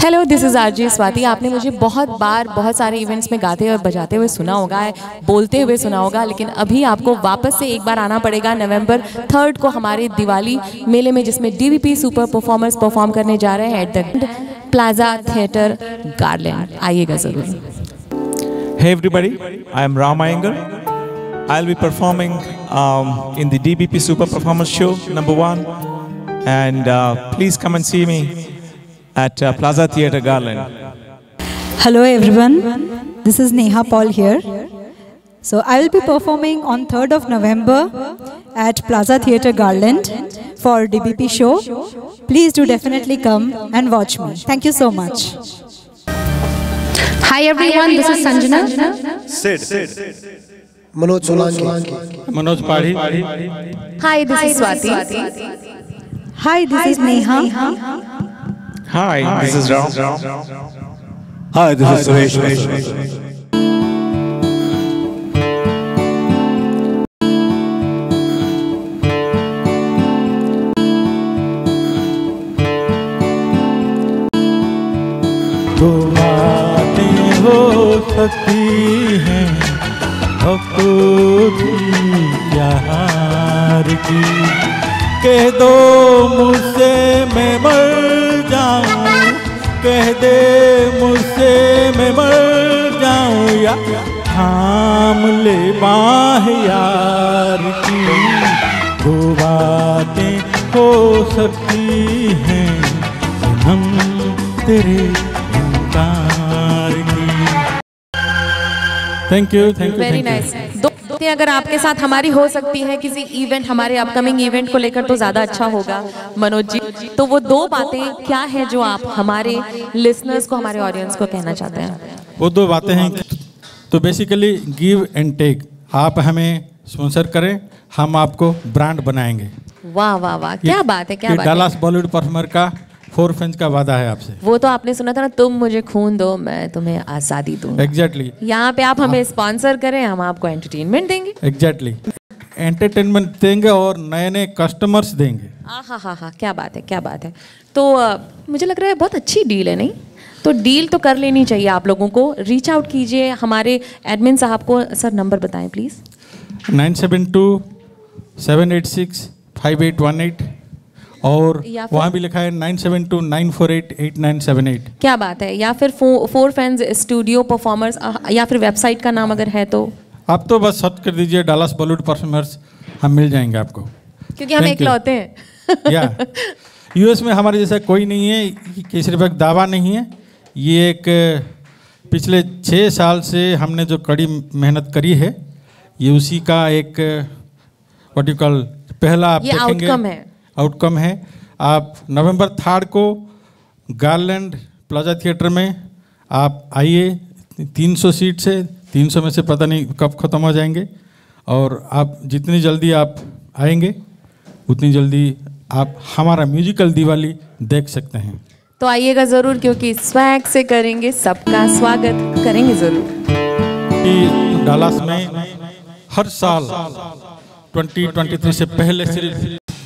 Hello, this is RJ Swati. आपने मुझे बहुत बार बहुत सारे इवेंट्स में गाते और बजाते हुए सुना होगा, बोलते हुए सुना होगा, लेकिन अभी आपको वापस से एक बार आना पड़ेगा नवंबर 3 को हमारे दिवाली मेले में, जिसमें डीवीपी सुपर परफॉर्मर्स परफॉर्म करने जा रहे हैं at the plaza theatre garland. आइएगा ज़रूर। Hey everybody, I am Ram Iyengar. I'll be performing in the DBP Super Performance Show #1, and please come and see me at Plaza Theatre Garland. Hello everyone, this is Neha Paul here. So I will be performing on 3rd of November at Plaza Theatre Garland for DBP show. Please do definitely come and watch me. Thank you so much. Hi everyone, this is Sanjana. Sid. Manoj Solanki. Manoj Padhi. Hi, this is Swati. Hi, this is Neha. Hi, this is Ram. Hi, this is Suresh. हो सकती हैं भक्तों की प्यार की, कह दो मुझसे मैं मर जाऊं, कह दे मुझसे मैं मर जाऊं, या थाम ले बाह यार की। दो बातें हो सकती हैं हम तेरे थैंक यू वेरी नाइस। दो बातें अगर आपके साथ हमारी हो सकती है किसी इवेंट, हमारे अपकमिंग इवेंट को लेकर, तो ज़्यादा अच्छा होगा मनोज जी। तो वो दो बातें क्या है जो आप हमारे लिसनर्स को, हमारे ऑडियंस को कहना चाहते हैं? वो दो बातें हैं, तो बेसिकली गिव एंड टेक। आप हमें स्पॉन्सर करें, हम आपको ब्रांड बनाएंगे। वाह वाह वाह, क्या बात है, क्या बात है। डालास बॉलीवुड परफॉर्मर का 4 फैंस का वादा है आपसे। वो तो आपने सुना था ना, तुम मुझे खून दो मैं तुम्हें आज़ादी दूँ। एग्जैक्टली। यहाँ पे आप हमें स्पॉन्सर करें, हम आपको एंटरटेनमेंट देंगे। एग्जैक्टली, एंटरटेनमेंट देंगे और नए नए कस्टमर्स देंगे। हाँ, क्या बात है, क्या बात है। तो मुझे लग रहा है बहुत अच्छी डील है, नहीं? तो डील तो कर लेनी चाहिए आप लोगों को। रीच आउट कीजिए हमारे एडमिन साहब को। सर नंबर बताएं प्लीज़। 9727865818 और वहाँ भी लिखा है 9729488978। क्या बात है। या फिर 4 फैंस स्टूडियो परफॉर्मर्स, या फिर वेबसाइट का नाम अगर है तो आप तो बस सर्च कर दीजिए डालास बॉलीवुड परफॉर्मर्स, हम मिल जाएंगे आपको, क्योंकि हम इकलौते हैं। या यूएस में हमारे जैसा कोई नहीं है, कि सिर्फ एक दावा नहीं है, ये एक पिछले 6 साल से हमने जो कड़ी मेहनत करी है, ये उसी का एक व्हाट यू कॉल पहला आप देखेंगे, आउटकम है। आप नवंबर 3 को गार्लैंड प्लाजा थिएटर में आप आइए। 300 सीट से 300 में से पता नहीं कब ख़त्म हो जाएंगे, और आप जितनी जल्दी आप आएंगे उतनी जल्दी आप हमारा म्यूजिकल दिवाली देख सकते हैं। तो आइएगा ज़रूर, क्योंकि स्वैग से करेंगे सबका स्वागत, करेंगे ज़रूर। डालास में हर साल 2023 से पहले सिर्फ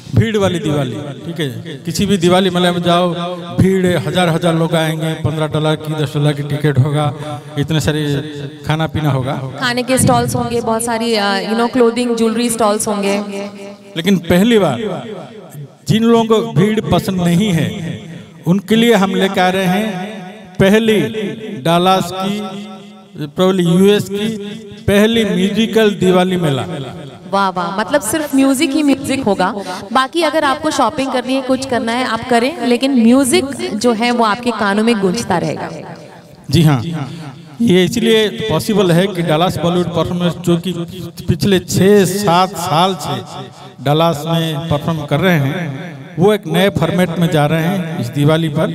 भीड़ वाली दिवाली, ठीक है, किसी भी दिवाली मेले में जाओ, भीड़ हजार लोग आएंगे, $15 की $10 की टिकट होगा, इतने सारे खाना पीना होगा, खाने के स्टॉल्स होंगे, बहुत सारी क्लोथिंग ज्वेलरी स्टॉल्स होंगे। लेकिन पहली बार जिन लोगों को भीड़ पसंद नहीं है, उनके लिए हम लेकर आ रहे हैं पहली डालास की, प्रोबेबली यूएस की पहली म्यूजिकल दिवाली मेला। वाह वाह, मतलब सिर्फ म्यूजिक ही म्यूजिक होगा। बाकी अगर आपको शॉपिंग करनी है, कुछ करना है, आप करें, लेकिन म्यूजिक जो है वो आपके कानों में गूंजता रहेगा। जी हाँ, ये इसलिए पॉसिबल है कि डालास बॉलीवुड परफॉर्मर्स, जो कि पिछले 6-7 साल से डालास में परफॉर्म कर रहे हैं, वो एक नए फॉर्मेट में जा रहे हैं इस दिवाली पर।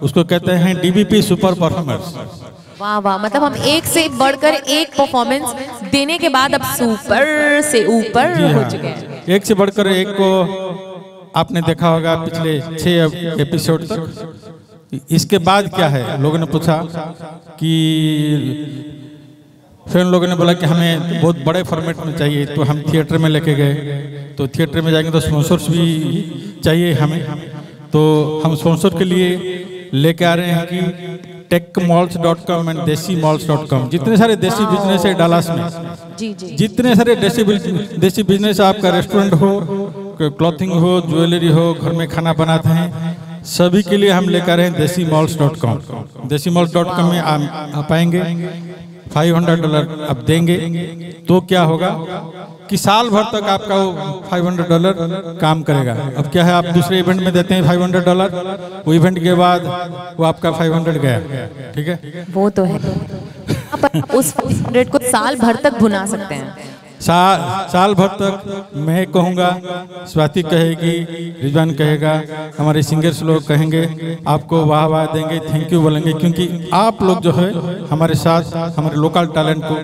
उसको कहते हैं डीबीपी सुपर परफॉर्मर्स। वाह वाह, मतलब हम एक से बढ़कर एक परफॉर्मेंस देने के बाद अब सुपर से ऊपर हो चुके हैं। एक से बढ़कर एक को आपने देखा होगा पिछले 6 एपिसोड तक। इसके बाद क्या है, लोगों ने पूछा कि, फिर लोगों ने बोला कि हमें बहुत बड़े फॉर्मेट में चाहिए, तो हम थिएटर में लेके गए। तो थिएटर में जाएंगे तो स्पॉन्सर्स भी चाहिए हमें, तो हम स्पॉन्सर के लिए लेके आ रहे हैं कि techmalls.com एंड desimals.com, जितने सारे देसी बिजनेस है डलास में, जी जी, जितने सारे देसी बिजनेस, आपका रेस्टोरेंट हो, क्लॉथिंग हो, ज्वेलरी हो, घर में खाना बनाते हैं, सभी के लिए हम लेकर रहे हैं desimals.com। desimals.com में आप आएंगे, $500 आप देंगे तो क्या होगा कि साल भर तक आपका वो $500 काम करेगा। अब क्या है, आप दूसरे इवेंट में देते हैं $500, वो इवेंट के बाद वो आपका 500 गया, ठीक है, वो तो है। आप उस 500 को साल भर तक भुना सकते हैं। साल भर तक मैं कहूँगा, स्वाति कहेगी, रिजवान कहेगा, हमारे सिंगर्स लोग कहेंगे, आपको वाह वाह देंगे, थैंक यू बोलेंगे, क्योंकि आप लोग जो है हमारे साथ हमारे लोकल टैलेंट को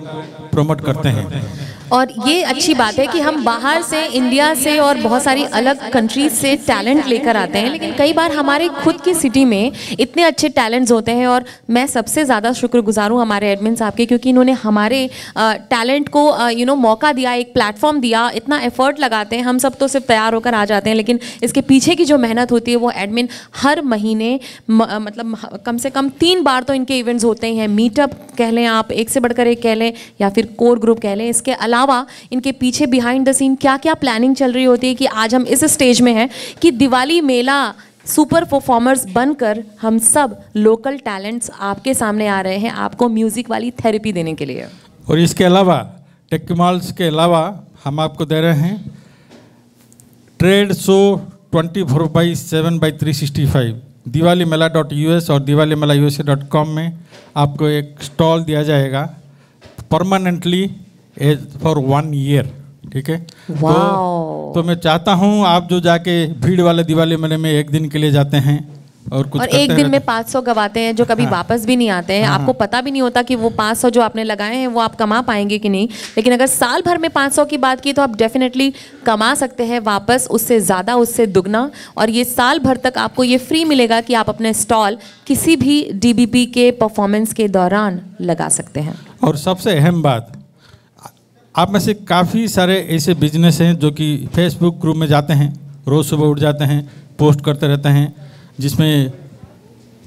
प्रमोट करते हैं। और ये अच्छी बात है कि हम बाहर से, इंडिया से और बहुत सारी अलग कंट्रीज से टैलेंट लेकर आते हैं, लेकिन कई बार हमारे खुद की सिटी में इतने अच्छे टैलेंट्स होते हैं। और मैं सबसे ज़्यादा शुक्रगुजार हूँ हमारे एडमिन साहब के, क्योंकि इन्होंने हमारे टैलेंट को मौका दिया, एक प्लेटफॉर्म दिया, इतना एफर्ट लगाते हैं। हम सब तो सिर्फ तैयार होकर आ जाते हैं, लेकिन इसके पीछे की जो मेहनत होती है वो एडमिन हर महीने मतलब कम से कम 3 बार तो इनके इवेंट्स होते ही हैं। मीटअप कह लें आप, एक से बढ़कर एक कह लें, या फिर कोर ग्रुप कह लें। इसके अलावा इनके पीछे बिहाइंड द सीन क्या क्या प्लानिंग चल रही होती है कि आज हम इस स्टेज में हैं कि दिवाली मेला सुपर परफॉर्मर्स बनकर हम सब लोकल टैलेंट्स आपके सामने आ रहे हैं, आपको म्यूजिक वाली थेरेपी देने के लिए। और इसके अलावा टेकमाल्स के अलावा हम आपको दे रहे हैं ट्रेड शो 24/7/365 diwalimela.us और diwalimela.usa.com में आपको एक स्टॉल दिया जाएगा परमानेंटली फॉर 1 ईयर, ठीक है। तो मैं चाहता हूँ आप जो जाके भीड़ वाले दिवाली मेले में एक दिन के लिए जाते हैं और कुछ और एक दिन में 500 गवाते हैं जो कभी वापस भी नहीं आते हैं। आपको पता भी नहीं होता कि वो 500 जो आपने लगाए हैं वो आप कमा पाएंगे कि नहीं, लेकिन अगर साल भर में 500 की बात की तो आप डेफिनेटली कमा सकते हैं वापस, उससे ज़्यादा, उससे दुगना। और ये साल भर तक आपको ये फ्री मिलेगा कि आप अपने स्टॉल किसी भी DBP के परफॉर्मेंस के दौरान लगा सकते हैं। और सबसे अहम बात, आप में से काफ़ी सारे ऐसे बिजनेस हैं जो कि फेसबुक ग्रुप में जाते हैं, रोज़ सुबह उठ जाते हैं, पोस्ट करते रहते हैं, जिसमें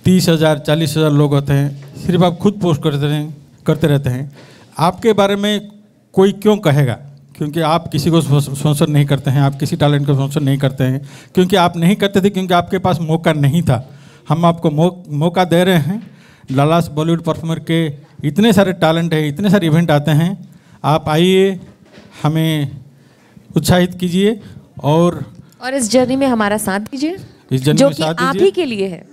30,000 40,000 लोग होते हैं, सिर्फ आप खुद पोस्ट करते रहते हैं। आपके बारे में कोई क्यों कहेगा? क्योंकि आप किसी को स्पॉन्सर नहीं करते हैं, आप किसी टैलेंट को स्पॉन्सर नहीं करते हैं, क्योंकि आप नहीं करते थे, क्योंकि आपके पास मौका नहीं था। हम आपको मौका दे रहे हैं। डलास बॉलीवुड परफॉर्मर के इतने सारे टैलेंट हैं, इतने सारे इवेंट आते हैं, आप आइए, हमें उत्साहित कीजिए और इस जर्नी में हमारा साथ दीजिए, इस जर्नी जो में कि साथ आप दीजिए। ही के लिए है।